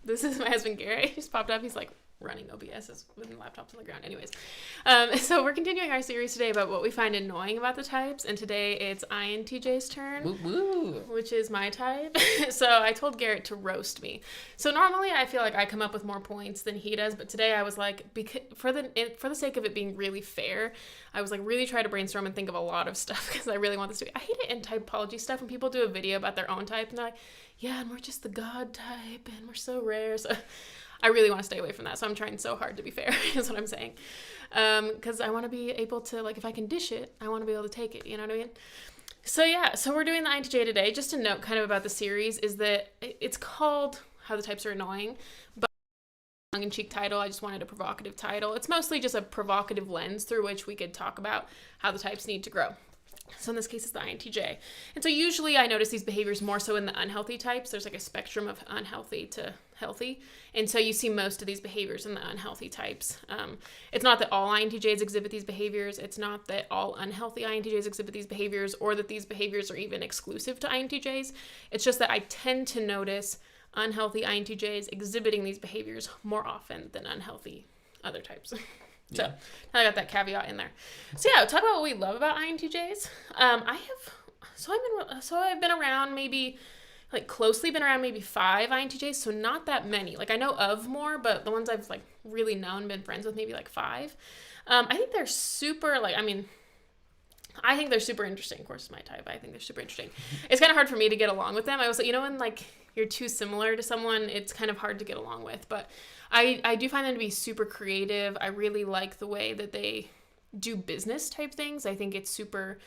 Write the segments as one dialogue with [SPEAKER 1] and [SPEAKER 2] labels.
[SPEAKER 1] This is my husband, Garrett. He just popped up. He's like running OBS with the laptops on the ground. Anyways, so we're continuing our series today about what we find annoying about the types. And today it's INTJ's turn, which is my type. So I told Garrett to roast me. So normally I feel like I come up with more points than he does. But today I was like, for the sake of it being really fair, I was like really try to brainstorm and think of a lot of stuff because I really want this to be. I hate it in typology stuff when people do a video about their own type and they're like, yeah, and we're just the God type and we're so rare. So I really want to stay away from that. So I'm trying so hard to be fair is what I'm saying. Because I want to be able to, like, if I can dish it, I want to be able to take it. You know what I mean? So yeah, so we're doing the INTJ today. Just a note kind of about the series is that it's called How the Types Are Annoying, but tongue-in-cheek title. I just wanted a provocative title. It's mostly just a provocative lens through which we could talk about how the types need to grow. So in this case, it's the INTJ. And so usually I notice these behaviors more so in the unhealthy types. There's like a spectrum of unhealthy to healthy. And so you see most of these behaviors in the unhealthy types. It's not that all INTJs exhibit these behaviors. It's not that all unhealthy INTJs exhibit these behaviors or that these behaviors are even exclusive to INTJs. It's just that I tend to notice unhealthy INTJs exhibiting these behaviors more often than unhealthy other types. So
[SPEAKER 2] Yeah.
[SPEAKER 1] I got that caveat in there. So yeah, talk about what we love about INTJs. I've been around maybe closely been around maybe 5 INTJs, so not that many. Like I know of more, but the ones I've like really known, been friends with, maybe like 5. I think they're super I think they're super interesting. Of course, it's my type. I think they're super interesting. It's kind of hard for me to get along with them. I was like, when like you're too similar to someone, it's kind of hard to get along with. But I do find them to be super creative. I really like the way that they do business type things. I think it's super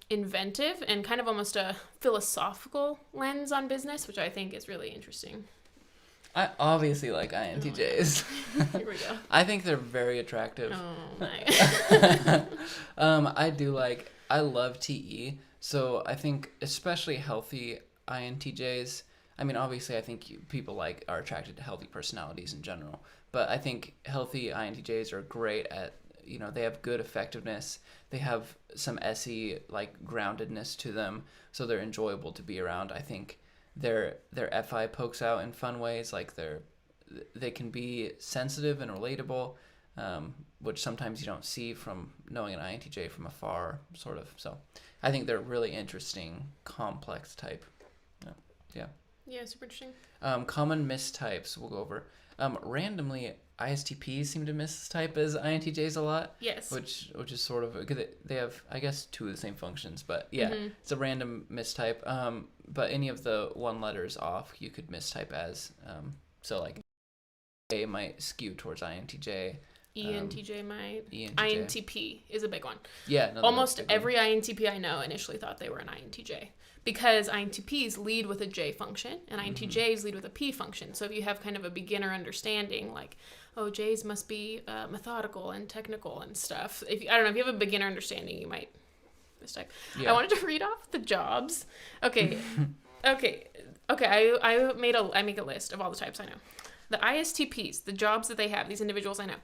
[SPEAKER 1] inventive and kind of almost a philosophical lens on business, which I think is really interesting.
[SPEAKER 2] I obviously like INTJs.
[SPEAKER 1] Here we go.
[SPEAKER 2] I think they're very attractive.
[SPEAKER 1] Oh my.
[SPEAKER 2] I love TE. So I think especially healthy INTJs. I mean, obviously I think people are attracted to healthy personalities in general. But I think healthy INTJs are great at, they have good effectiveness. They have some SE groundedness to them. So they're enjoyable to be around. I think their FI pokes out in fun ways, they can be sensitive and relatable, which sometimes you don't see from knowing an INTJ from afar, sort of. So I think they're a really interesting, complex type.
[SPEAKER 1] Yeah, super interesting.
[SPEAKER 2] Common mistypes we'll go over. Randomly, ISTPs seem to mistype as INTJs a lot.
[SPEAKER 1] Yes.
[SPEAKER 2] Which is sort of, because they have, I guess, 2 of the same functions, but yeah, It's a random mistype. But any of the 1 letters off, you could mistype as. So A might skew towards INTJ.
[SPEAKER 1] ENTJ might.
[SPEAKER 2] ENTJ.
[SPEAKER 1] INTP is a big one.
[SPEAKER 2] Yeah.
[SPEAKER 1] Almost every INTP I know initially thought they were an INTJ because INTPs lead with a J function and INTJs lead with a P function. So if you have kind of a beginner understanding, J's must be methodical and technical and stuff. If you have a beginner understanding, you might mistype. Yeah. I wanted to read off the jobs. Okay. I make a list of all the types I know. The ISTPs, the jobs that they have, these individuals I know.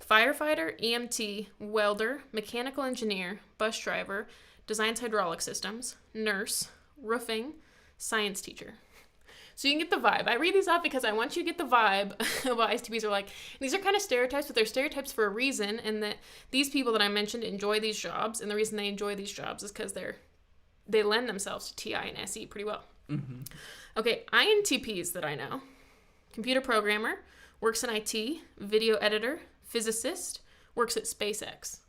[SPEAKER 1] Firefighter, EMT, welder, mechanical engineer, bus driver, designs hydraulic systems, nurse, roofing, science teacher. So you can get the vibe. I read these off because I want you to get the vibe of what ISTPs are like. And these are kind of stereotypes, but they're stereotypes for a reason, and that these people that I mentioned enjoy these jobs, and the reason they enjoy these jobs is because they lend themselves to TI and SE pretty well. Mm-hmm. Okay, INTPs that I know. Computer programmer, works in IT, video editor, physicist, works at SpaceX.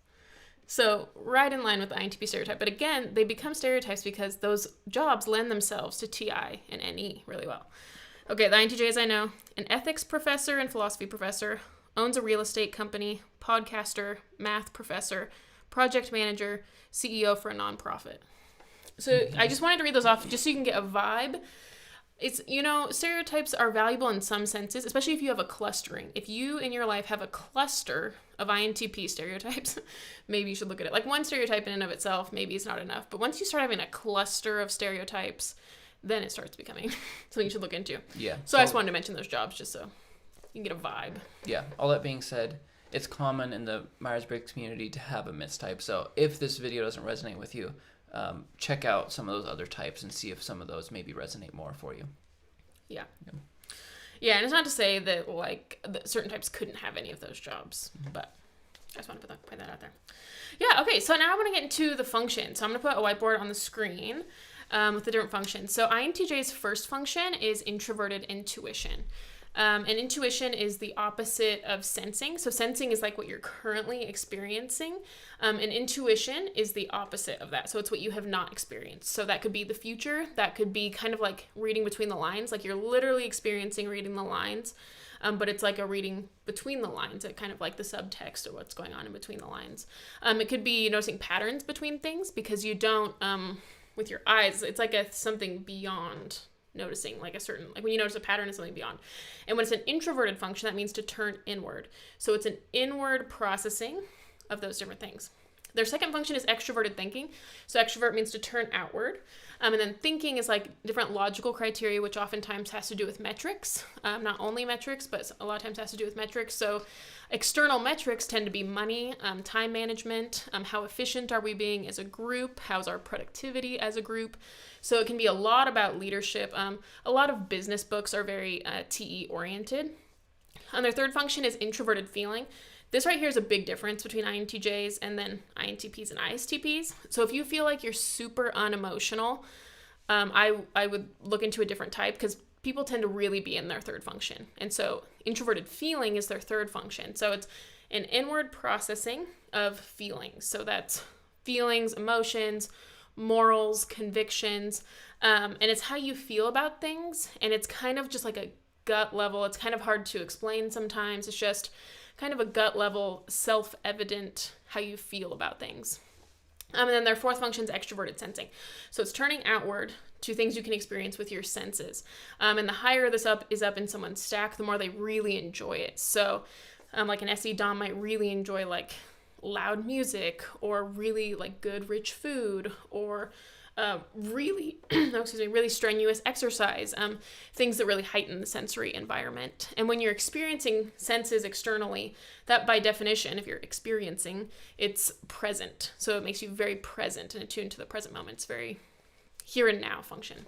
[SPEAKER 1] So right in line with the INTP stereotype. But again, they become stereotypes because those jobs lend themselves to TI and NE really well. Okay, the INTJs I know. An ethics professor and philosophy professor, owns a real estate company, podcaster, math professor, project manager, CEO for a nonprofit. So I just wanted to read those off just so you can get a vibe. It's, stereotypes are valuable in some senses, especially if you have a clustering. If you in your life have a cluster of INTP stereotypes, maybe you should look at it. One stereotype in and of itself, maybe it's not enough. But once you start having a cluster of stereotypes, then it starts becoming something you should look into.
[SPEAKER 2] Yeah.
[SPEAKER 1] So I just wanted to mention those jobs just so you can get a vibe.
[SPEAKER 2] Yeah. All that being said, it's common in the Myers-Briggs community to have a mistype. So if this video doesn't resonate with you, check out some of those other types and see if some of those maybe resonate more for you.
[SPEAKER 1] Yeah. Yeah, and it's not to say that like certain types couldn't have any of those jobs, but I just want to point that out there. Yeah, okay, so now I want to get into the function. So I'm going to put a whiteboard on the screen with the different functions. So INTJ's first function is introverted intuition. And intuition is the opposite of sensing. So sensing is like what you're currently experiencing. And intuition is the opposite of that. So it's what you have not experienced. So that could be the future. That could be kind of like reading between the lines. Like you're literally experiencing reading the lines. But it's like a reading between the lines, at kind of like the subtext of what's going on in between the lines. It could be noticing patterns between things because you don't, with your eyes, it's like something beyond noticing, like when you notice a pattern, it's something beyond. And when it's an introverted function, that means to turn inward. So it's an inward processing of those different things. Their second function is extroverted thinking. So extrovert means to turn outward. And then thinking is like different logical criteria, which oftentimes has to do with metrics. Not only metrics, but a lot of times has to do with metrics. So external metrics tend to be money, time management, how efficient are we being as a group, how's our productivity as a group. So it can be a lot about leadership. A lot of business books are very TE oriented. And their third function is introverted feeling. This right here is a big difference between INTJs and then INTPs and ISTPs. So if you feel like you're super unemotional, I would look into a different type because people tend to really be in their third function. And so introverted feeling is their third function. So it's an inward processing of feelings. So that's feelings, emotions, morals, convictions, and it's how you feel about things. And it's kind of just like a gut level. It's kind of hard to explain sometimes. It's just kind of a gut level, self-evident how you feel about things. And then their fourth function is extroverted sensing. So it's turning outward to things you can experience with your senses. And the higher this is up in someone's stack, the more they really enjoy it. So like an SE Dom might really enjoy like loud music or really like good rich food or really strenuous exercise, things that really heighten the sensory environment. And when you're experiencing senses externally, that by definition, if you're experiencing, it's present. So it makes you very present and attuned to the present moment. It's very here and now function.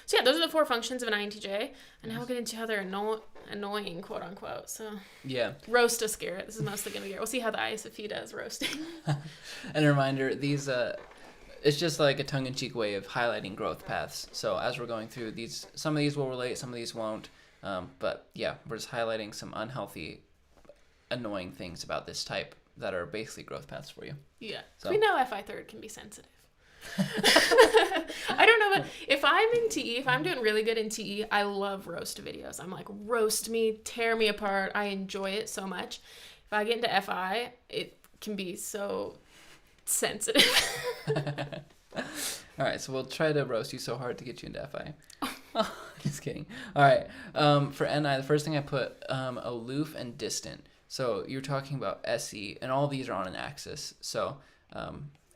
[SPEAKER 1] So yeah, those are the four functions of an INTJ. And now we'll get into how they're annoying, quote unquote. So
[SPEAKER 2] yeah,
[SPEAKER 1] roast us, Garrett. This is mostly going to be Garrett. We'll see how the ISFP does roasting.
[SPEAKER 2] And a reminder, these it's just like a tongue-in-cheek way of highlighting growth paths. So as we're going through these, some of these will relate, some of these won't. But yeah, we're just highlighting some unhealthy, annoying things about this type that are basically growth paths for you.
[SPEAKER 1] Yeah. So we know FI third can be sensitive. I don't know, but if I'm in TE, if I'm doing really good in TE, I love roast videos. I'm like, roast me, tear me apart. I enjoy it so much. If I get into FI, it can be so sensitive.
[SPEAKER 2] All right, so we'll try to roast you so hard to get you into FI. Oh, just kidding. All right, for NI, the first thing I put aloof and distant. So you're talking about SE, and all these are on an axis. So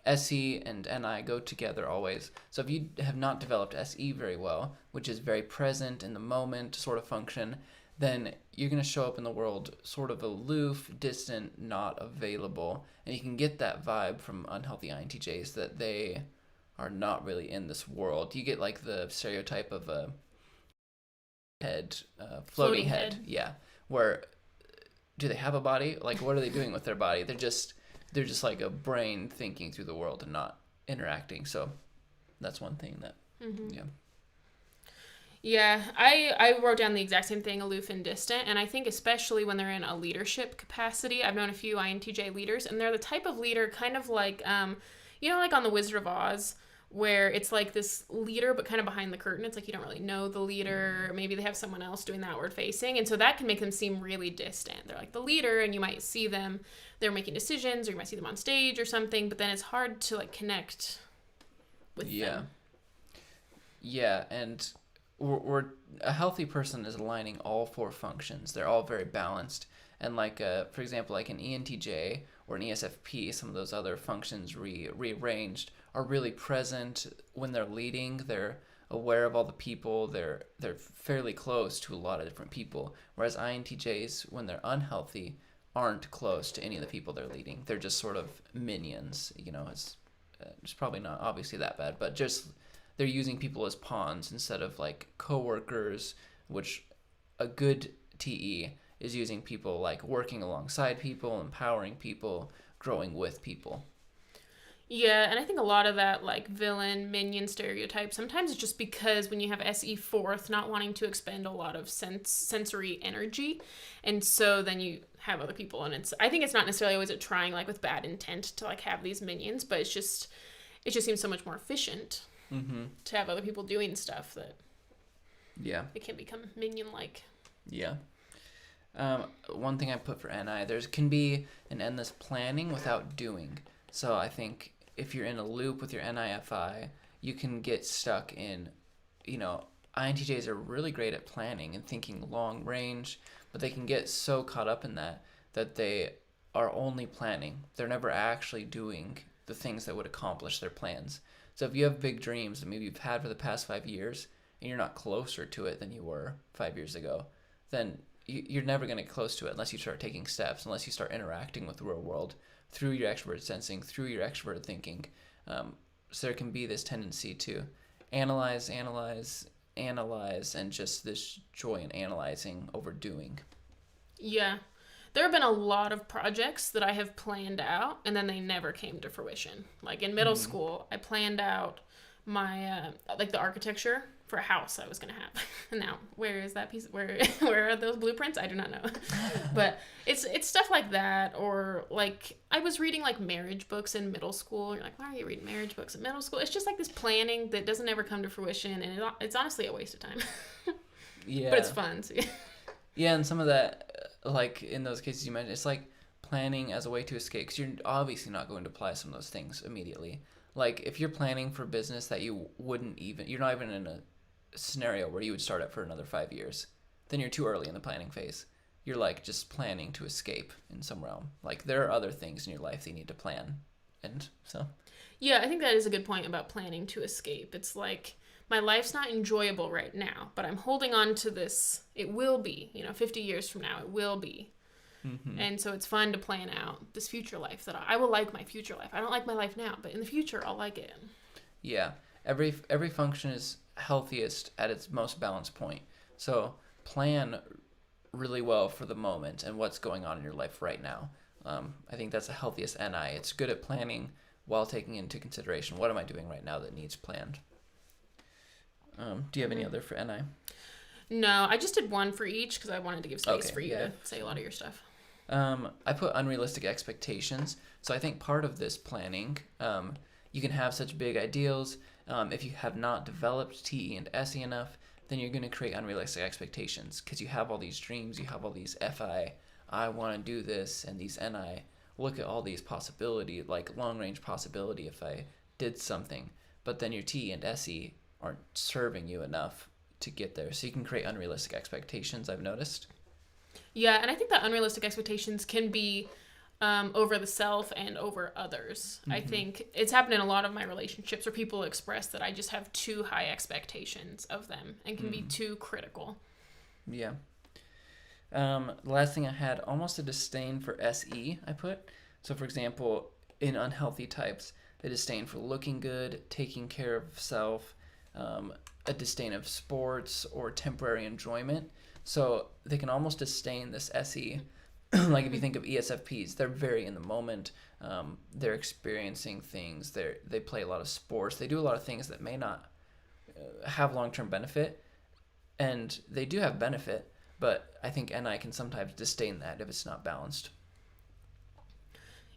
[SPEAKER 2] SE and NI go together always. So if you have not developed SE very well, which is very present in the moment sort of function, then you're going to show up in the world sort of aloof, distant, not available. And you can get that vibe from unhealthy INTJs that they are not really in this world. You get like the stereotype of a head, floating head. Yeah. Where do they have a body? Like, what are they doing with their body? They're just like a brain thinking through the world and not interacting. So that's one thing that, yeah.
[SPEAKER 1] Yeah, I wrote down the exact same thing, aloof and distant, and I think especially when they're in a leadership capacity, I've known a few INTJ leaders, and they're the type of leader kind of like, like on The Wizard of Oz, where it's like this leader, but kind of behind the curtain. It's like you don't really know the leader. Maybe they have someone else doing the outward facing, and so that can make them seem really distant. They're like the leader, and you might see them, they're making decisions, or you might see them on stage or something, but then it's hard to like connect with them.
[SPEAKER 2] Yeah, and we're a healthy person is aligning all four functions. They're all very balanced. And like, for example, like an ENTJ or an ESFP, some of those other functions rearranged are really present when they're leading. They're aware of all the people. They're fairly close to a lot of different people. Whereas INTJs, when they're unhealthy, aren't close to any of the people they're leading. They're just sort of minions. It's probably not obviously that bad, but just they're using people as pawns instead of like coworkers, which a good TE is using people, like working alongside people, empowering people, growing with people.
[SPEAKER 1] Yeah, and I think a lot of that, like, villain, minion stereotype, sometimes it's just because when you have SE fourth, not wanting to expend a lot of sensory energy, and so then you have other people, and I think it's not necessarily always trying, like, with bad intent to, like, have these minions, but it just seems so much more efficient to have other people doing stuff that it can become minion-like.
[SPEAKER 2] Yeah. One thing I put for NI, there can be an endless planning without doing. So I think if you're in a loop with your NIFI, you can get stuck in, INTJs are really great at planning and thinking long range, but they can get so caught up in that they are only planning. They're never actually doing the things that would accomplish their plans. So if you have big dreams that maybe you've had for the past 5 years and you're not closer to it than you were 5 years ago, then you're never going to get close to it unless you start taking steps, unless you start interacting with the real world through your extroverted sensing, through your extroverted thinking. So there can be this tendency to analyze, and just this joy in analyzing over doing.
[SPEAKER 1] Yeah. There have been a lot of projects that I have planned out, and then they never came to fruition. Like in middle school, I planned out my, the architecture for a house I was going to have. And now, where is that piece? Where are those blueprints? I do not know. But it's stuff like that. Or, like, I was reading, like, marriage books in middle school. You're like, why are you reading marriage books in middle school? It's just, like, this planning that doesn't ever come to fruition. And it's honestly a waste of time.
[SPEAKER 2] Yeah.
[SPEAKER 1] But it's fun. So, yeah.
[SPEAKER 2] Yeah, and some of that, like, in those cases you mentioned, it's like planning as a way to escape. Because you're obviously not going to apply some of those things immediately. Like, if you're planning for business that you're not even in a scenario where you would start it for another 5 years, then you're too early in the planning phase. You're, like, just planning to escape in some realm. Like, there are other things in your life that you need to plan. And so.
[SPEAKER 1] Yeah, I think that is a good point about planning to escape. It's like, my life's not enjoyable right now, but I'm holding on to this. It will be, 50 years from now, it will be. Mm-hmm. And so it's fun to plan out this future life that I will like my future life. I don't like my life now, but in the future, I'll like it.
[SPEAKER 2] Yeah. Every function is healthiest at its most balanced point. So plan really well for the moment and what's going on in your life right now. I think that's the healthiest NI. It's good at planning while taking into consideration what am I doing right now that needs planned. Do you have any other for NI?
[SPEAKER 1] No, I just did one for each because I wanted to give space for you to say a lot of your stuff.
[SPEAKER 2] I put unrealistic expectations. So I think part of this planning, you can have such big ideals. If you have not developed TE and SE enough, then you're going to create unrealistic expectations because you have all these dreams, you have all these FI, I want to do this, and these NI, look at all these possibility, like long-range possibility if I did something. But then your TE and SE aren't serving you enough to get there. So you can create unrealistic expectations, I've noticed.
[SPEAKER 1] Yeah, and I think that unrealistic expectations can be over the self and over others. Mm-hmm. I think it's happened in a lot of my relationships where people express that I just have too high expectations of them and can be too critical.
[SPEAKER 2] Yeah. The last thing I had, almost a disdain for SE, I put. So, for example, in unhealthy types, the disdain for looking good, taking care of self, a disdain of sports or temporary enjoyment. So they can almost disdain this SE. Like if you think of ESFPs, they're very in the moment. They're experiencing things. They play a lot of sports. They do a lot of things that may not have long-term benefit. And they do have benefit, but I think NI can sometimes disdain that if it's not balanced.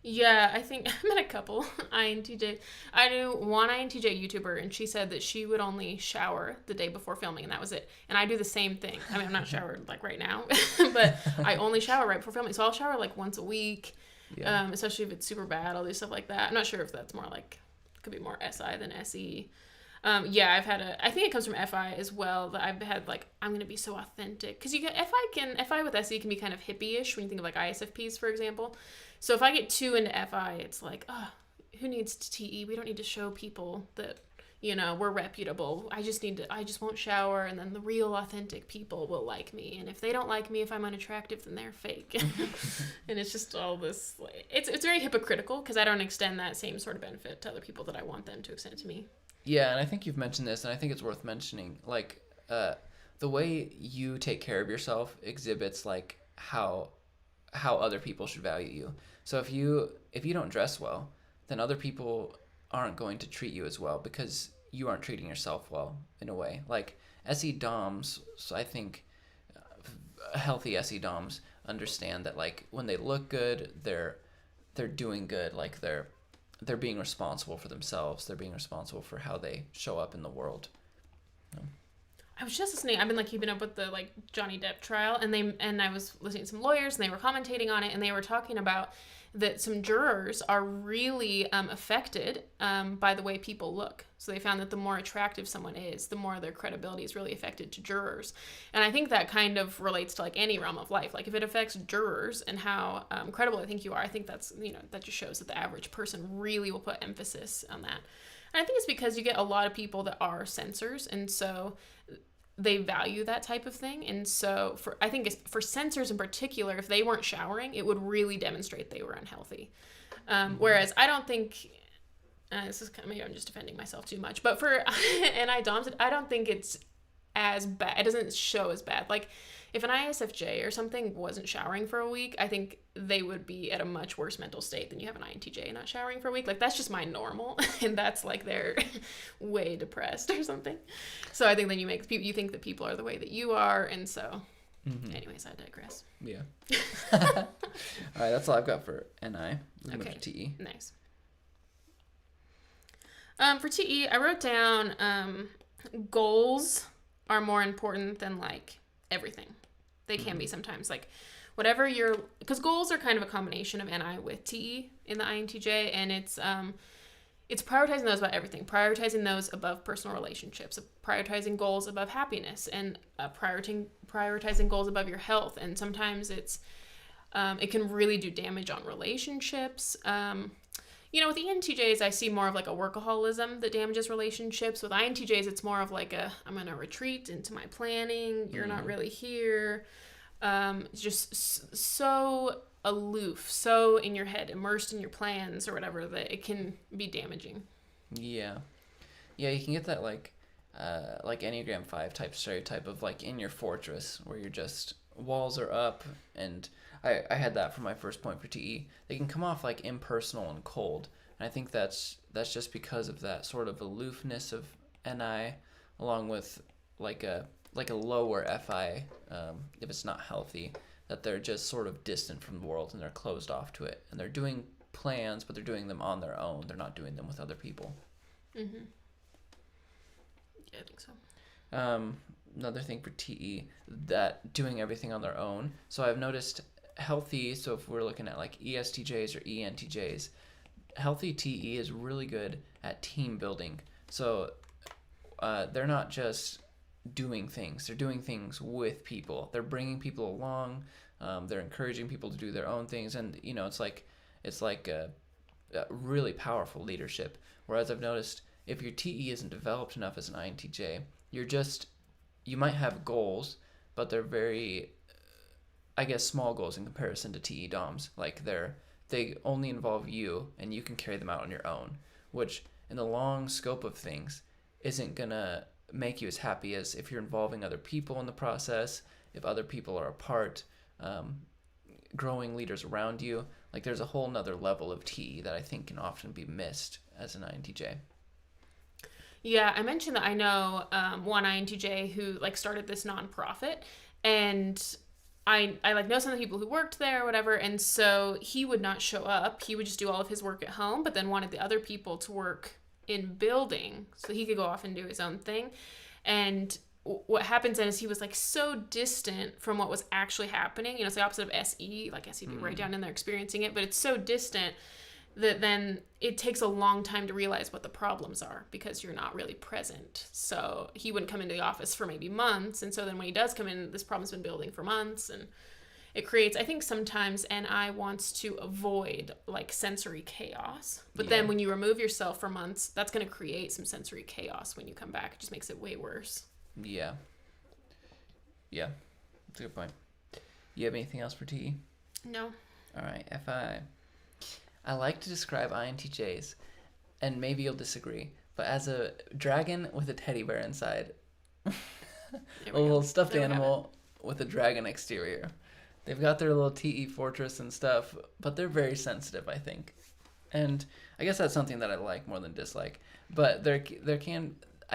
[SPEAKER 1] Yeah, I think I met a couple INTJ. I knew one INTJ YouTuber, and she said that she would only shower the day before filming, and that was it. And I do the same thing. I mean, I'm not showered like right now, but I only shower right before filming. So I'll shower like once a week, especially if it's super bad. I'll do stuff like that. I'm not sure if that's more like, could be more SI than SE. I've had I think it comes from FI as well, that I've had like, I'm going to be so authentic. Because you get, FI with SE can be kind of hippie-ish when you think of like ISFPs, for example. So if I get too into FI, it's like, who needs to TE? We don't need to show people that, we're reputable. I just won't shower, and then the real authentic people will like me. And if they don't like me, if I'm unattractive, then they're fake. And it's just all this, like, it's very hypocritical because I don't extend that same sort of benefit to other people that I want them to extend to me.
[SPEAKER 2] Yeah, and I think you've mentioned this, and I think it's worth mentioning. Like, the way you take care of yourself exhibits like how other people should value you. So if you don't dress well, then other people aren't going to treat you as well because you aren't treating yourself well in a way. Like SE DOMs, so I think healthy SE DOMs understand that like when they look good, they're doing good. Like they're being responsible for themselves. They're being responsible for how they show up in the world.
[SPEAKER 1] I was just listening. I've been like keeping up with the like Johnny Depp trial, and I was listening to some lawyers, and they were commentating on it, and they were talking about that some jurors are really affected by the way people look. So they found that the more attractive someone is, the more their credibility is really affected to jurors. And I think that kind of relates to like any realm of life. Like if it affects jurors and how credible I think you are, I think that's, that just shows that the average person really will put emphasis on that. And I think it's because you get a lot of people that are censors, and so they value that type of thing. And so I think for censors in particular, if they weren't showering, it would really demonstrate they were unhealthy. Whereas I don't think, this is kind of, maybe I'm just defending myself too much, but for NI DOMs, I don't think it's as bad. It doesn't show as bad. Like if an ISFJ or something wasn't showering for a week, I think they would be at a much worse mental state than you have an INTJ not showering for a week. Like that's just my normal, and that's like they're way depressed or something. So I think then you think that people are the way that you are, and so anyways, I digress.
[SPEAKER 2] Yeah. All right, that's all I've got for NI.
[SPEAKER 1] Okay.
[SPEAKER 2] TE.
[SPEAKER 1] Nice. For TE, I wrote down goals are more important than like everything. They can be sometimes, like whatever because goals are kind of a combination of NI with TE in the INTJ, and it's prioritizing those about everything, prioritizing those above personal relationships, prioritizing goals above happiness, and prioritizing goals above your health. And sometimes it can really do damage on relationships. With the INTJs, I see more of like a workaholism that damages relationships. With INTJs, it's more of like I'm going to retreat into my planning. You're not really here. Just so aloof, so in your head, immersed in your plans or whatever, that it can be damaging.
[SPEAKER 2] Yeah. Yeah, you can get that like Enneagram 5 type stereotype of like in your fortress where you're just walls are up, and I had that for my first point for TE. They can come off like impersonal and cold, and I think that's just because of that sort of aloofness of NI, along with like a lower FI, if it's not healthy, that they're just sort of distant from the world and they're closed off to it, and they're doing plans, but they're doing them on their own. They're not doing them with other people.
[SPEAKER 1] Mm-hmm. Yeah, I think so.
[SPEAKER 2] Another thing for TE, that doing everything on their own. So I've noticed healthy, so if we're looking at like ESTJs or ENTJs, healthy TE is really good at team building. So they're not just doing things, they're doing things with people. They're bringing people along. They're encouraging people to do their own things, and it's like a really powerful leadership. Whereas I've noticed if your TE isn't developed enough as an INTJ, you might have goals, but they're very, I guess, small goals in comparison to TE DOMs. Like they only involve you, and you can carry them out on your own, which in the long scope of things isn't gonna make you as happy as if you're involving other people in the process, if other people are a part, growing leaders around you. Like there's a whole nother level of TE that I think can often be missed as an INTJ.
[SPEAKER 1] Yeah, I mentioned that I know one INTJ who like started this nonprofit, and I like know some of the people who worked there or whatever, and so he would not show up. He would just do all of his work at home, but then wanted the other people to work in building so he could go off and do his own thing. And what happens then is he was like so distant from what was actually happening. It's the opposite of SE, like SE be right down in there experiencing it, but it's so distant that then it takes a long time to realize what the problems are because you're not really present. So he wouldn't come into the office for maybe months, and so then when he does come in, this problem's been building for months, and it creates, I think sometimes NI wants to avoid like sensory chaos, but then when you remove yourself for months, that's going to create some sensory chaos when you come back. It just makes it way worse.
[SPEAKER 2] Yeah, that's a good point. You have anything else for TE?
[SPEAKER 1] No.
[SPEAKER 2] All right, FI. I like to describe INTJs, and maybe you'll disagree, but as a dragon with a teddy bear inside. A little stuffed animal with a dragon exterior. They've got their little TE fortress and stuff, but they're very sensitive, I think. And I guess that's something that I like more than dislike. But I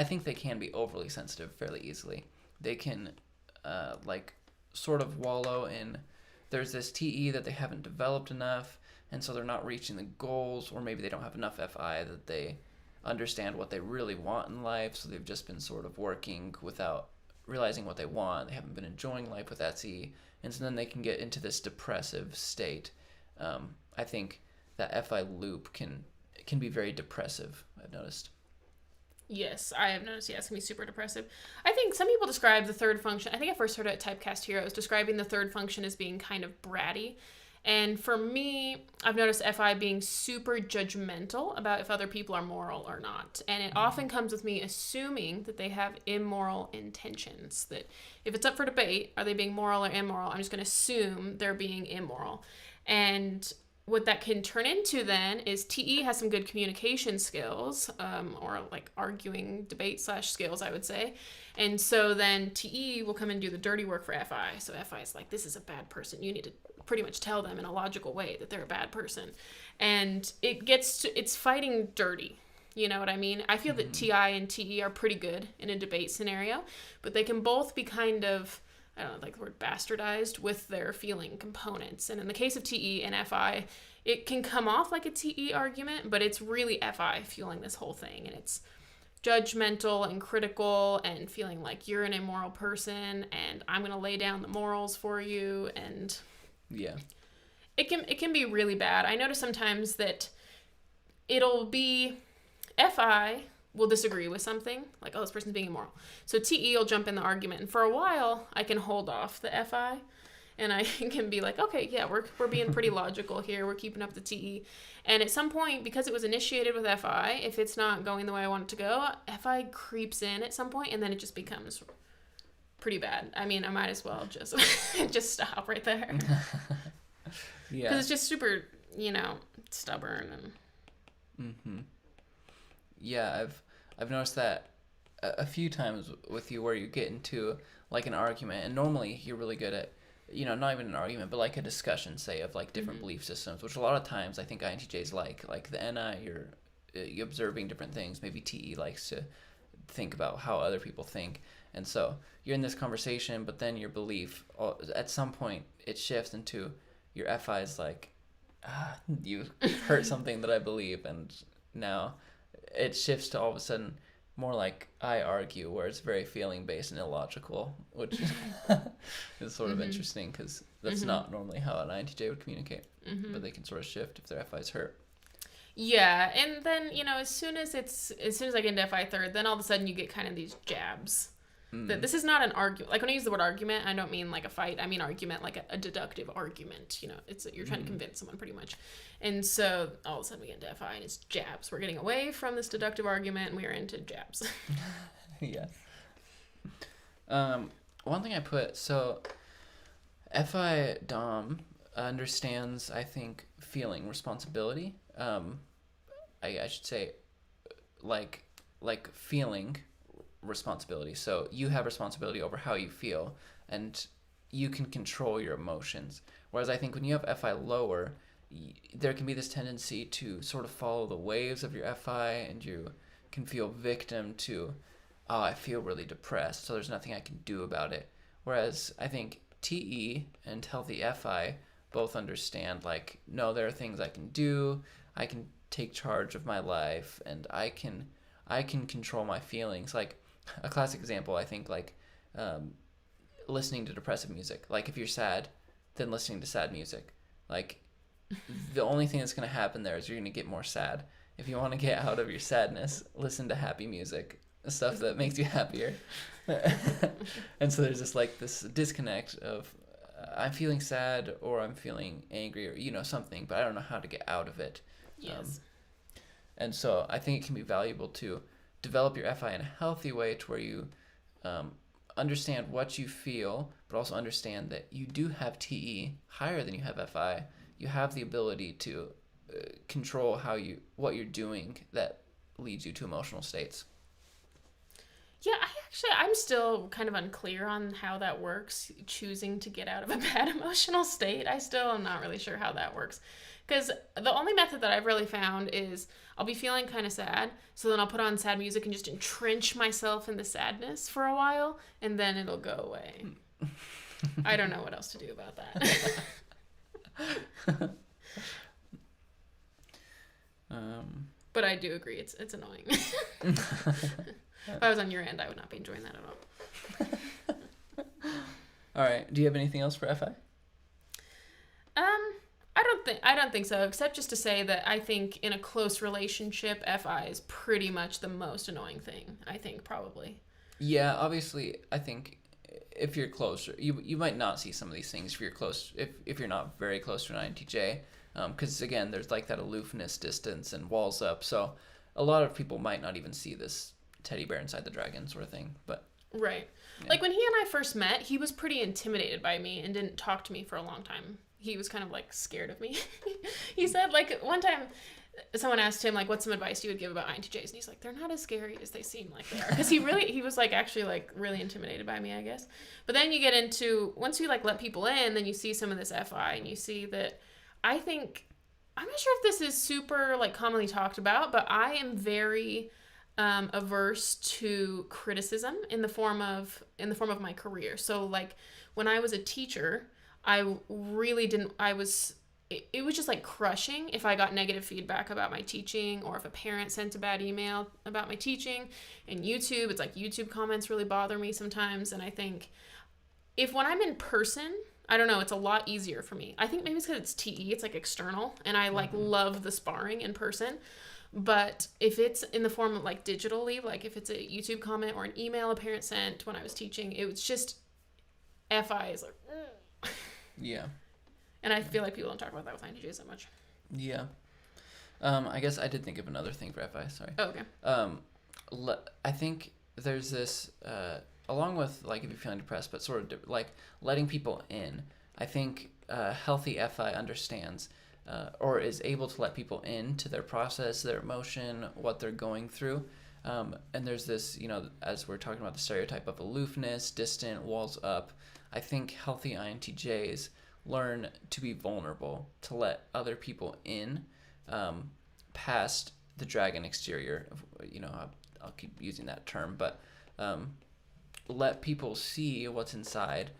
[SPEAKER 2] think they can be overly sensitive fairly easily. They can, sort of wallow in, there's this TE that they haven't developed enough, and so they're not reaching the goals, or maybe they don't have enough FI that they understand what they really want in life, so they've just been sort of working without realizing what they want. They haven't been enjoying life with that TE, and so then they can get into this depressive state. I think that FI loop can be very depressive, I've noticed.
[SPEAKER 1] Yes, I have noticed. Yeah, it's going to be super depressive. I think some people describe the third function. I think I first heard it at Typecast Heroes describing the third function as being kind of bratty. And for me, I've noticed FI being super judgmental about if other people are moral or not. And it often comes with me assuming that they have immoral intentions. That if it's up for debate, are they being moral or immoral? I'm just going to assume they're being immoral. And what that can turn into then is TE has some good communication skills, or like arguing debate / skills, I would say. And so then TE will come and do the dirty work for FI. So FI is like, this is a bad person. You need to pretty much tell them in a logical way that they're a bad person. And it's fighting dirty. You know what I mean? I feel that TI and TE are pretty good in a debate scenario, but they can both be kind of, I don't know, like the word bastardized with their feeling components. And in the case of TE and FI, it can come off like a TE argument, but it's really FI fueling this whole thing. And it's judgmental and critical and feeling like you're an immoral person and I'm going to lay down the morals for you. And
[SPEAKER 2] yeah,
[SPEAKER 1] it can be really bad. I notice sometimes that it'll be FI will disagree with something, like, oh, this person's being immoral. So TE will jump in the argument, and for a while, I can hold off the FI, and I can be like, okay, yeah, we're being pretty logical here, we're keeping up the TE, and at some point, because it was initiated with FI, if it's not going the way I want it to go, FI creeps in at some point, and then it just becomes pretty bad. I mean, I might as well just stop right there.
[SPEAKER 2] Yeah.
[SPEAKER 1] Because it's just super, stubborn and...
[SPEAKER 2] Mm-hmm. Yeah, I've noticed that a few times with you where you get into like an argument, and normally you're really good at, not even an argument, but like a discussion, say, of like different belief systems, which a lot of times I think INTJs like the NI, you're observing different things. Maybe TE likes to think about how other people think, and so you're in this conversation, but then your belief, at some point, it shifts into your FI is like, you hurt something that I believe, and now it shifts to all of a sudden more like I argue, where it's very feeling based and illogical, which is sort of interesting because that's not normally how an INTJ would communicate, but they can sort of shift if their FI is hurt.
[SPEAKER 1] Yeah, and then as soon as I get into FI third, then all of a sudden you get kind of these jabs. That this is not an argument. Like when I use the word argument, I don't mean like a fight. I mean argument, like a deductive argument. You're trying to convince someone pretty much. And so all of a sudden we get into FI and it's jabs. We're getting away from this deductive argument and we are into jabs.
[SPEAKER 2] Yeah. One thing I put, so FI Dom understands, I think, feeling responsibility. I should say like feeling responsibility. So you have responsibility over how you feel and you can control your emotions. Whereas I think when you have FI lower, there can be this tendency to sort of follow the waves of your FI, and you can feel victim to, oh, I feel really depressed, so there's nothing I can do about it. Whereas I think TE and healthy FI both understand, like, no, there are things I can do, I can take charge of my life, and I can control my feelings. Like a classic example, I think, like listening to depressive music. Like if you're sad, then listening to sad music. Like the only thing that's going to happen there is you're going to get more sad. If you want to get out of your sadness, listen to happy music, stuff that makes you happier. And so there's this disconnect of I'm feeling sad or I'm feeling angry or something, but I don't know how to get out of it.
[SPEAKER 1] Yes.
[SPEAKER 2] And so I think it can be valuable to develop your FI in a healthy way to where you understand what you feel, but also understand that you do have TE higher than you have FI. You have the ability to control what you're doing that leads you to emotional states.
[SPEAKER 1] Yeah, I'm still kind of unclear on how that works, choosing to get out of a bad emotional state. I still am not really sure how that works. Because the only method that I've really found is I'll be feeling kind of sad, so then I'll put on sad music and just entrench myself in the sadness for a while, and then it'll go away. I don't know what else to do about that. But I do agree, it's annoying. If I was on your end, I would not be enjoying that at all.
[SPEAKER 2] All right. Do you have anything else for FI?
[SPEAKER 1] I don't think so, except just to say that I think in a close relationship, FI is pretty much the most annoying thing, I think, probably.
[SPEAKER 2] Yeah, obviously, I think if you're close, you might not see some of these things if you're close, if you're not very close to an INTJ, because again, there's like that aloofness, distance, and walls up, so a lot of people might not even see this teddy bear inside the dragon sort of thing, but...
[SPEAKER 1] Right.
[SPEAKER 2] Yeah.
[SPEAKER 1] Like when he and I first met, he was pretty intimidated by me and didn't talk to me for a long time. He was kind of like scared of me. He said like one time someone asked him like what's some advice you would give about INTJs, and he's like, they're not as scary as they seem like they are, because he was like actually like really intimidated by me, I guess. But then you get into, once you like let people in, then you see some of this FI and you see that I'm not sure if this is super like commonly talked about, but I am very averse to criticism in the form of my career. So like when I was a teacher, I really didn't, it was just like crushing if I got negative feedback about my teaching, or if a parent sent a bad email about my teaching. And YouTube, it's like YouTube comments really bother me sometimes. And I think when I'm in person, I don't know, it's a lot easier for me. I think maybe it's because it's TE, it's like external, and I like love the sparring in person. But if it's in the form of like digitally, like if it's a YouTube comment or an email a parent sent when I was teaching, it was just FI is like,
[SPEAKER 2] yeah.
[SPEAKER 1] And I feel like people don't talk about that with INTJs that much.
[SPEAKER 2] Yeah. I guess I did think of another thing for FI, sorry.
[SPEAKER 1] Oh, okay.
[SPEAKER 2] I think there's this, along with like if you're feeling depressed, but sort of like letting people in. I think healthy FI understands or is able to let people into their process, their emotion, what they're going through. And there's this, as we're talking about the stereotype of aloofness, distant, walls up, I think healthy INTJs learn to be vulnerable, to let other people in past the dragon exterior. I'll keep using that term, but let people see what's inside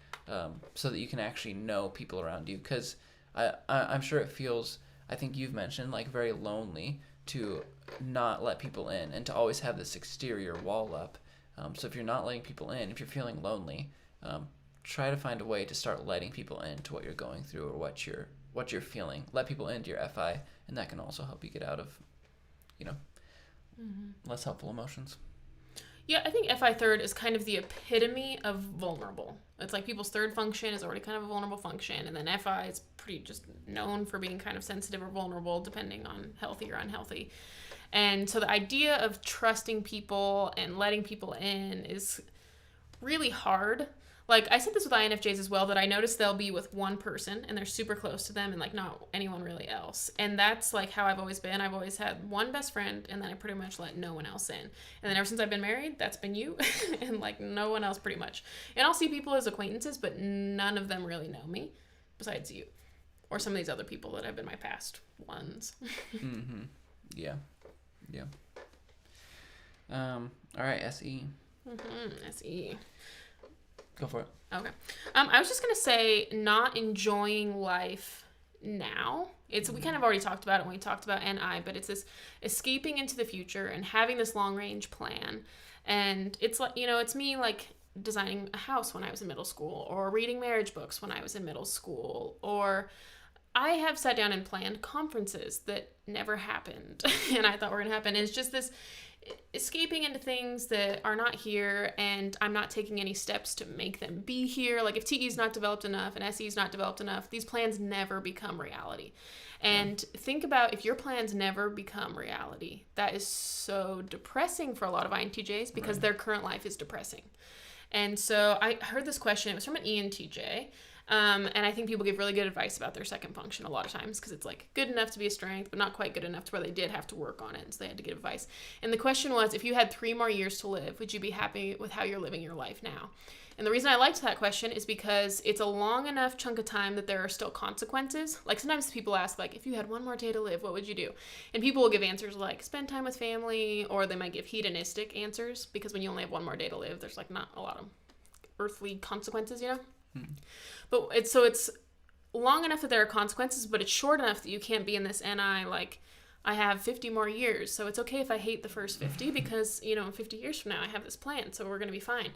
[SPEAKER 2] so that you can actually know people around you. Because I'm sure it feels, I think you've mentioned, like very lonely to not let people in and to always have this exterior wall up. So if you're not letting people in, if you're feeling lonely, try to find a way to start letting people into what you're going through or what you're feeling. Let people into your FI, and that can also help you get out of, less helpful emotions.
[SPEAKER 1] Yeah, I think FI third is kind of the epitome of vulnerable. It's like people's third function is already kind of a vulnerable function, and then FI is pretty just known for being kind of sensitive or vulnerable depending on healthy or unhealthy. And so the idea of trusting people and letting people in is really hard. Like, I said this with INFJs as well, that I notice they'll be with one person and they're super close to them and, like, not anyone really else. And that's, like, how I've always been. I've always had one best friend, and then I pretty much let no one else in. And then ever since I've been married, that's been you and, like, no one else pretty much. And I'll see people as acquaintances, but none of them really know me besides you or some of these other people that have been my past ones.
[SPEAKER 2] Mm-hmm. Yeah. Yeah. All right, SE.
[SPEAKER 1] Mm-hmm. SE.
[SPEAKER 2] Go for it.
[SPEAKER 1] Okay. I was just going to say not enjoying life now. We kind of already talked about it when we talked about NI, but it's this escaping into the future and having this long range plan. And it's like, it's me like designing a house when I was in middle school, or reading marriage books when I was in middle school, or I have sat down and planned conferences that never happened and I thought were going to happen. It's just this escaping into things that are not here, and I'm not taking any steps to make them be here. Like, if TE is not developed enough and SE is not developed enough, these plans never become reality. And think about if your plans never become reality, that is so depressing for a lot of INTJs because their current life is depressing. And so I heard this question, it was from an ENTJ, And I think people give really good advice about their second function a lot of times because it's like good enough to be a strength, but not quite good enough to where they did have to work on it. And so they had to get advice. And the question was, if you had 3 more years to live, would you be happy with how you're living your life now? And the reason I liked that question is because it's a long enough chunk of time that there are still consequences. Like sometimes people ask, like, if you had 1 more day to live, what would you do? And people will give answers like spend time with family, or they might give hedonistic answers because when you only have 1 more day to live, there's like not a lot of earthly consequences, you know? But it's long enough that there are consequences, but it's short enough that you can't be in this like, I have 50 more years, so it's okay if I hate the first 50 because, 50 years from now I have this plan, so we're going to be fine.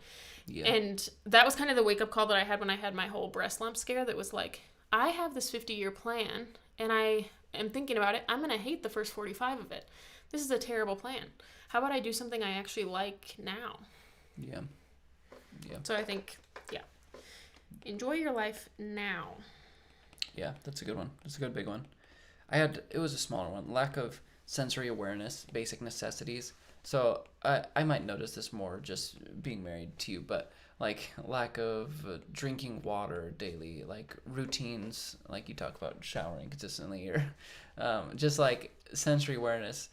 [SPEAKER 1] Yeah. And that was kind of the wake-up call that I had when I had my whole breast lump scare that was like, I have this 50-year plan, and I am thinking about it. I'm going to hate the first 45 of it. This is a terrible plan. How about I do something I actually like now? Yeah. So I think, enjoy your life now.
[SPEAKER 2] Yeah, that's a good one. That's a good big one. It was a smaller one. Lack of sensory awareness, basic necessities. So I might notice this more just being married to you, but like lack of drinking water daily, like routines, like you talk about showering consistently, or just like sensory awareness,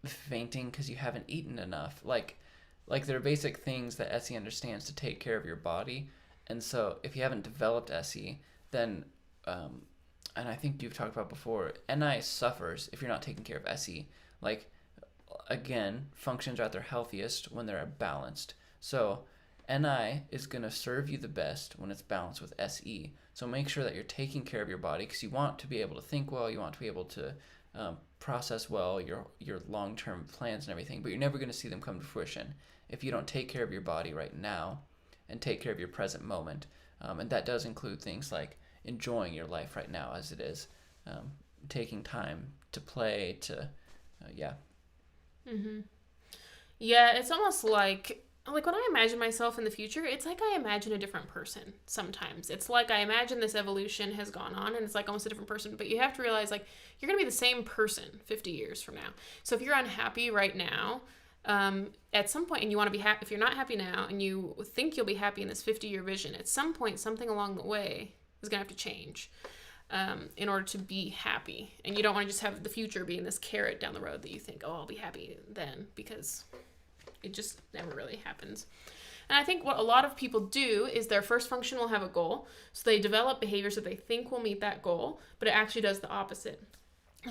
[SPEAKER 2] fainting because you haven't eaten enough. Like there are basic things that SE understands to take care of your body. And so if you haven't developed SE, then, and I think you've talked about before, NI suffers if you're not taking care of SE. Like, again, functions are at their healthiest when they're balanced. So NI is going to serve you the best when it's balanced with SE. So make sure that you're taking care of your body because you want to be able to think well, you want to be able to process well your long-term plans and everything, but you're never going to see them come to fruition if you don't take care of your body right now and take care of your present moment. And that does include things like enjoying your life right now as it is, taking time to play,
[SPEAKER 1] Mm-hmm. Yeah, it's almost like when I imagine myself in the future, it's like I imagine a different person sometimes. It's like I imagine this evolution has gone on and it's like almost a different person, but you have to realize like you're going to be the same person 50 years from now. So if you're unhappy right now, at some point, and you want to be happy, if you're not happy now and you think you'll be happy in this 50-year vision, at some point, something along the way is going to have to change in order to be happy. And you don't want to just have the future being this carrot down the road that you think, oh, I'll be happy then, because it just never really happens. And I think what a lot of people do is their first function will have a goal. So they develop behaviors that they think will meet that goal, but it actually does the opposite.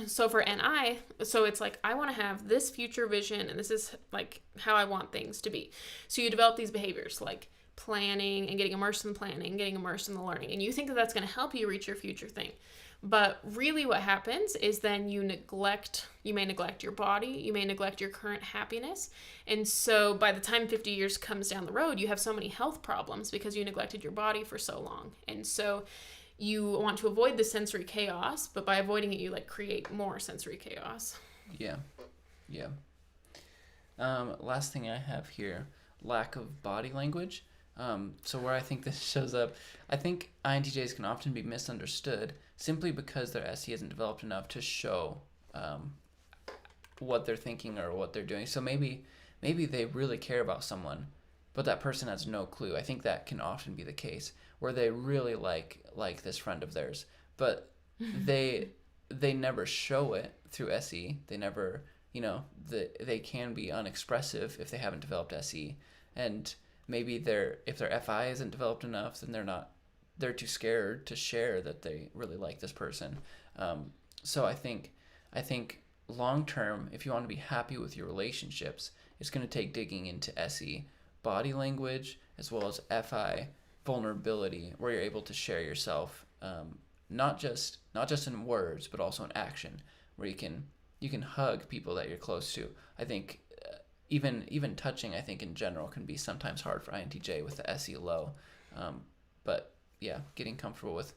[SPEAKER 1] So for NI, so it's like, I want to have this future vision and this is like how I want things to be. So you develop these behaviors like planning and getting immersed in planning, getting immersed in the learning. And you think that that's going to help you reach your future thing. But really what happens is then you may neglect your body, you may neglect your current happiness. And so by the time 50 years comes down the road, you have so many health problems because you neglected your body for so long. And so you want to avoid the sensory chaos, but by avoiding it, you like create more sensory chaos.
[SPEAKER 2] Yeah. Last thing I have here, lack of body language. So where I think this shows up, I think INTJs can often be misunderstood simply because their SE isn't developed enough to show what they're thinking or what they're doing. So maybe they really care about someone, but that person has no clue. I think that can often be the case where they really like this friend of theirs, but they never show it through SE. They never, they can be unexpressive if they haven't developed SE. And maybe if their FI isn't developed enough, then they're too scared to share that they really like this person. So I think long term, if you want to be happy with your relationships, it's going to take digging into SE, body language, as well as FI, vulnerability, where you're able to share yourself, not just in words, but also in action, where you can hug people that you're close to. I think even touching, I think in general, can be sometimes hard for INTJ with the SE low. But yeah, getting comfortable with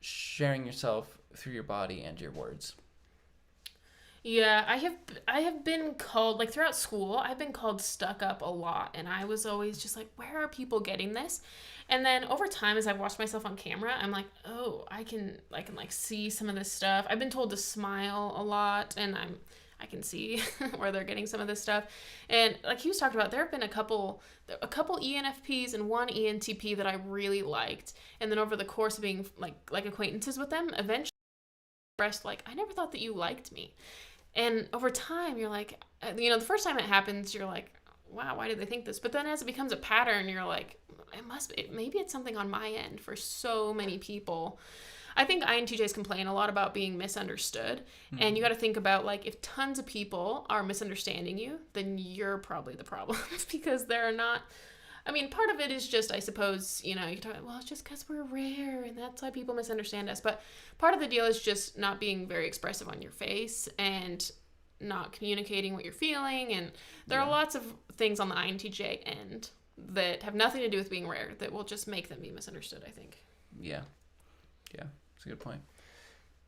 [SPEAKER 2] sharing yourself through your body and your words.
[SPEAKER 1] Yeah, I have been called, like throughout school, I've been called stuck up a lot, and I was always just like, where are people getting this? And then over time, as I've watched myself on camera, I'm like, oh, I can like see some of this stuff. I've been told to smile a lot, and I can see where they're getting some of this stuff. And like he was talking about, there have been a couple ENFPs and one ENTP that I really liked. And then over the course of being like acquaintances with them, eventually expressed like, I never thought that you liked me. And over time, you're like, the first time it happens, you're like, wow, why did they think this? But then as it becomes a pattern, you're like, maybe it's something on my end for so many people. I think INTJs complain a lot about being misunderstood. Mm-hmm. And you got to think about, like, if tons of people are misunderstanding you, then you're probably the problem because they're not. I mean, part of it is just, I suppose, you talk, well, it's just because we're rare and that's why people misunderstand us. But part of the deal is just not being very expressive on your face and not communicating what you're feeling. And there are lots of things on the INTJ end that have nothing to do with being rare that will just make them be misunderstood, I think.
[SPEAKER 2] Yeah. That's a good point.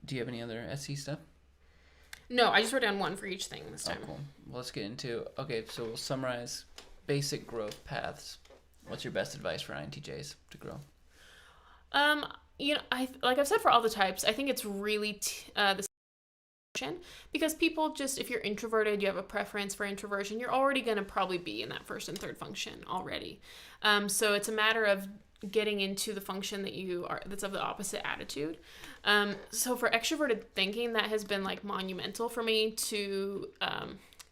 [SPEAKER 2] Do you have any other SE stuff?
[SPEAKER 1] No, I just wrote down one for each thing this time.
[SPEAKER 2] Cool. Well, let's get into, so we'll summarize basic growth paths. What's your best advice for INTJs to grow?
[SPEAKER 1] Like I've said for all the types, I think it's really the because people just, if you're introverted, you have a preference for introversion, you're already going to probably be in that first and third function already. So it's a matter of getting into the function that's of the opposite attitude. So for extroverted thinking, that has been like monumental for me to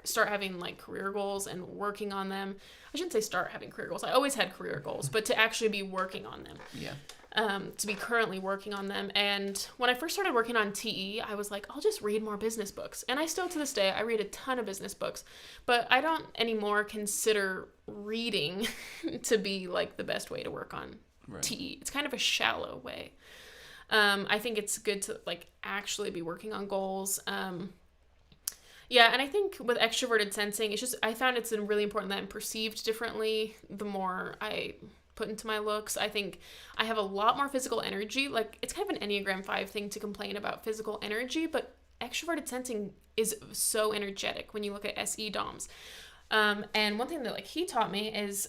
[SPEAKER 1] start having like career goals and working on them. I shouldn't say start having career goals. I always had career goals, but to actually be working on them.
[SPEAKER 2] Yeah.
[SPEAKER 1] To be currently working on them. And when I first started working on TE, I was like, I'll just read more business books. And I still, to this day, I read a ton of business books, but I don't anymore consider reading to be like the best way to work on TE. It's kind of a shallow way. I think it's good to like actually be working on goals. Yeah, and I think with extroverted sensing, it's just, I found it's really important that I'm perceived differently the more I put into my looks. I think I have a lot more physical energy. Like, it's kind of an Enneagram 5 thing to complain about physical energy, but extroverted sensing is so energetic when you look at SE DOMs. And one thing that like he taught me is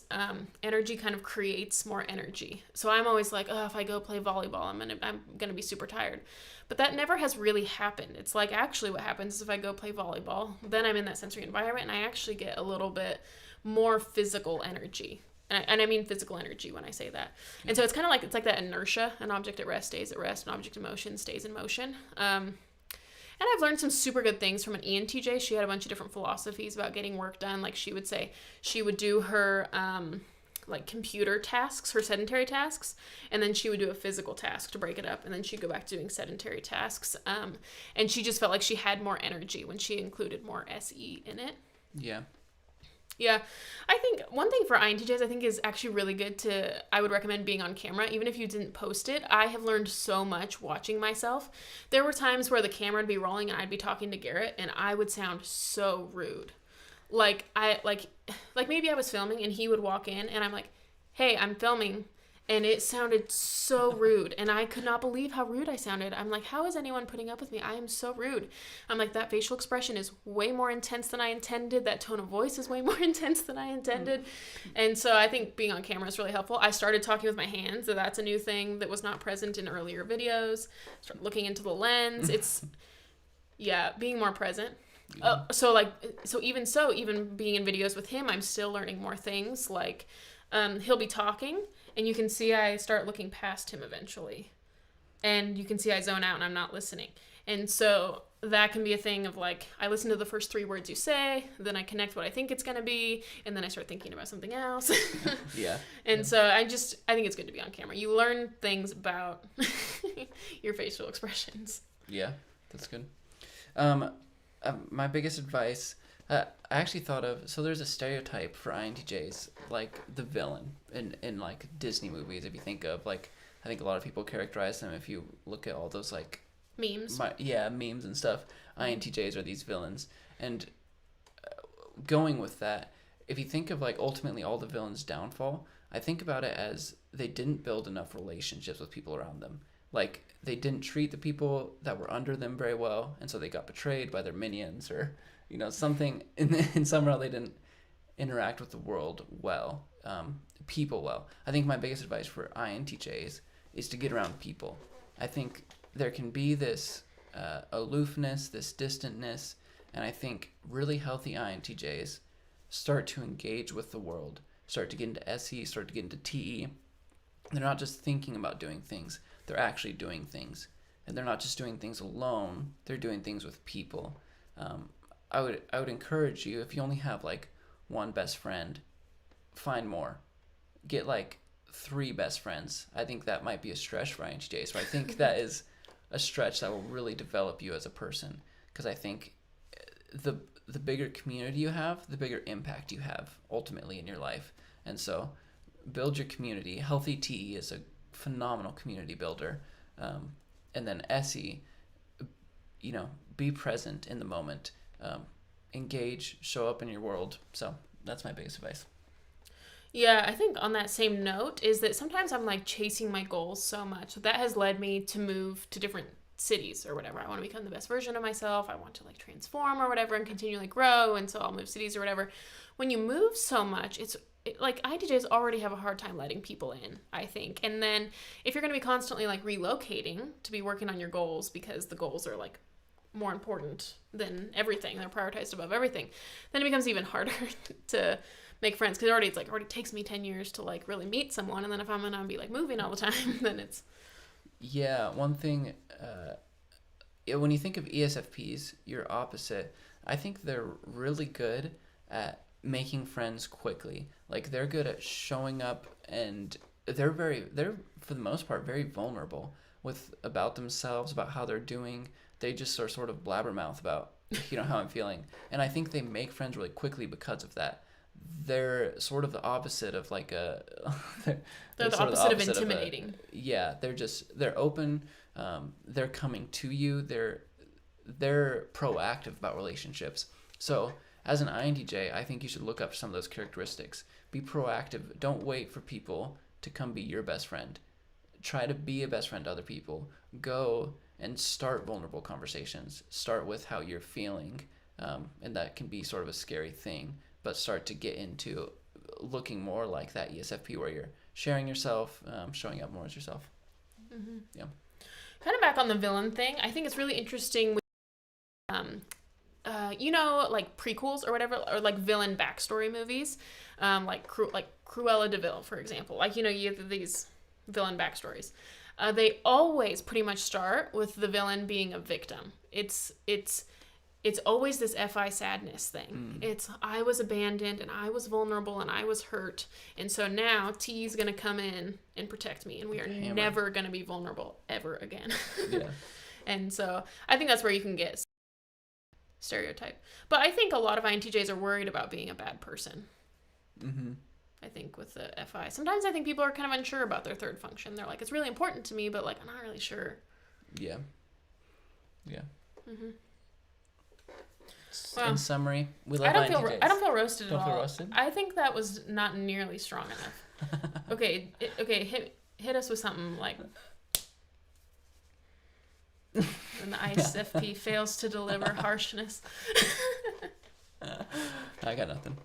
[SPEAKER 1] energy kind of creates more energy. So I'm always like, oh, if I go play volleyball, I'm gonna be super tired. But that never has really happened. It's like, actually what happens is if I go play volleyball, then I'm in that sensory environment and I actually get a little bit more physical energy. And I mean physical energy when I say that. And so it's kind of like, it's like that inertia. An object at rest stays at rest. An object in motion stays in motion. And I've learned some super good things from an ENTJ. She had a bunch of different philosophies about getting work done. Like she would say she would do her like computer tasks, her sedentary tasks, and then she would do a physical task to break it up, and then she'd go back to doing sedentary tasks. And she just felt like she had more energy when she included more SE in it.
[SPEAKER 2] Yeah.
[SPEAKER 1] Yeah, I think one thing for INTJs I think is actually really good I would recommend being on camera, even if you didn't post it. I have learned so much watching myself. There were times where the camera would be rolling and I'd be talking to Garrett and I would sound so rude. Like maybe I was filming and he would walk in and I'm like, hey, I'm filming. And it sounded so rude. And I could not believe how rude I sounded. I'm like, how is anyone putting up with me? I am so rude. I'm like, that facial expression is way more intense than I intended. That tone of voice is way more intense than I intended. And so I think being on camera is really helpful. I started talking with my hands. So that's a new thing that was not present in earlier videos. Start looking into the lens. It's, being more present. So even being in videos with him, I'm still learning more things. Like, he'll be talking and you can see I start looking past him eventually. And you can see I zone out and I'm not listening. And so that can be a thing of like, I listen to the first 3 words you say, then I connect what I think it's going to be, and then I start thinking about something else.
[SPEAKER 2] Yeah.
[SPEAKER 1] And so I think it's good to be on camera. You learn things about your facial expressions.
[SPEAKER 2] Yeah, that's good. My biggest advice, I actually thought of, so there's a stereotype for INTJs, like the villain in like Disney movies, if you think of, like, I think a lot of people characterize them, if you look at all those like
[SPEAKER 1] memes.
[SPEAKER 2] Memes and stuff, INTJs are these villains. And going with that, if you think of like ultimately all the villains' downfall, I think about it as they didn't build enough relationships with people around them. Like, they didn't treat the people that were under them very well, and so they got betrayed by their minions, or something in some way. They didn't interact with the world well, people well. I think my biggest advice for INTJs is to get around people. I think there can be this aloofness, this distantness, And I think really healthy INTJs start to engage with the world, start to get into SE, start to get into TE. They're not just thinking about doing things, they're actually doing things. And they're not just doing things alone, they're doing things with people. I would encourage you, if you only have like one best friend, find more. Get like 3 best friends. I think that might be a stretch for INTJs, but I think that is a stretch that will really develop you as a person. Because I think the bigger community you have, the bigger impact you have ultimately in your life. And so build your community. Healthy TE is a phenomenal community builder. And then SE, be present in the moment. Engage, show up in your world. So that's my biggest advice.
[SPEAKER 1] Yeah, I think on that same note is that sometimes I'm like chasing my goals so much. That has led me to move to different cities or whatever. I want to become the best version of myself. I want to like transform or whatever and continually grow. And so I'll move cities or whatever. When you move so much, like INTJs already have a hard time letting people in, I think. And then if you're going to be constantly like relocating to be working on your goals because the goals are like more important than everything, they're prioritized above everything, then it becomes even harder to make friends because it already takes me 10 years to like really meet someone. And then if I'm going to be like moving all the time, then it's...
[SPEAKER 2] Yeah, one thing, when you think of ESFPs, you're opposite. I think they're really good at making friends quickly. Like they're good at showing up, and they're for the most part very vulnerable about themselves, about how they're doing. They just are sort of blabbermouth about how I'm feeling, and I think they make friends really quickly because of that. They're sort of the opposite of like a
[SPEAKER 1] they're the opposite of intimidating.
[SPEAKER 2] They're open, they're coming to you, they're proactive about relationships. So as an INTJ, I think you should look up some of those characteristics. Be proactive. Don't wait for people to come be your best friend. Try to be a best friend to other people. Go and start vulnerable conversations. Start with how you're feeling, and that can be sort of a scary thing, but start to get into looking more like that ESFP where you're sharing yourself, showing up more as yourself.
[SPEAKER 1] Mm-hmm.
[SPEAKER 2] Yeah.
[SPEAKER 1] Kind of back on the villain thing, I think it's really interesting with, like prequels or whatever, or like villain backstory movies, like Cruella de Vil, for example. Like, you have these villain backstories. They always pretty much start with the villain being a victim. It's always this FI sadness thing. It's, I was abandoned and I was vulnerable and I was hurt. And so now T's going to come in and protect me. And we are never going to be vulnerable ever again.
[SPEAKER 2] Yeah.
[SPEAKER 1] And so I think that's where you can get stereotype. But I think a lot of INTJs are worried about being a bad person.
[SPEAKER 2] Mm-hmm.
[SPEAKER 1] I think with the FI. Sometimes I think people are kind of unsure about their third function. They're like, it's really important to me, but like, I'm not really sure.
[SPEAKER 2] Yeah. Yeah.
[SPEAKER 1] Mm-hmm. Well,
[SPEAKER 2] in summary, we love
[SPEAKER 1] I don't
[SPEAKER 2] INTJs.
[SPEAKER 1] feel roasted at all.
[SPEAKER 2] Don't feel roasted?
[SPEAKER 1] I think that was not nearly strong enough. Okay, hit us with something like... And the ISFP fails to deliver harshness.
[SPEAKER 2] I got nothing.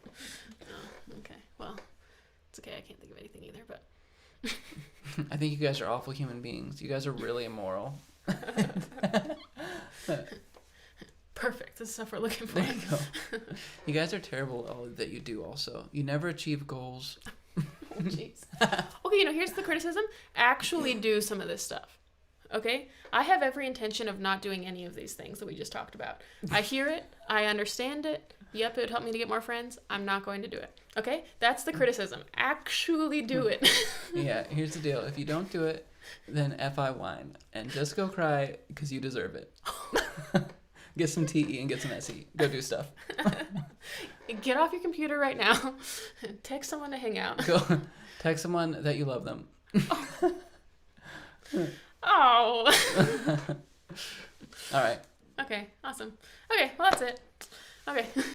[SPEAKER 1] Oh, okay. Well, it's okay. I can't think of anything either, but...
[SPEAKER 2] I think you guys are awful human beings. You guys are really immoral.
[SPEAKER 1] Perfect. This is stuff we're looking for.
[SPEAKER 2] There you go. You guys are terrible at all that you do also. You never achieve goals.
[SPEAKER 1] Oh, jeez. Okay, here's the criticism. Actually do some of this stuff. Okay? I have every intention of not doing any of these things that we just talked about. I hear it. I understand it. Yep, it would help me to get more friends. I'm not going to do it. Okay? That's the criticism. Actually do it.
[SPEAKER 2] Yeah, here's the deal. If you don't do it, then FI whine. And just go cry because you deserve it. Get some TE and get some SE. Go do stuff.
[SPEAKER 1] Get off your computer right now. Text someone to hang out.
[SPEAKER 2] Go text someone that you love them.
[SPEAKER 1] Oh.
[SPEAKER 2] All right.
[SPEAKER 1] Okay, awesome. Okay, well, that's it. Okay.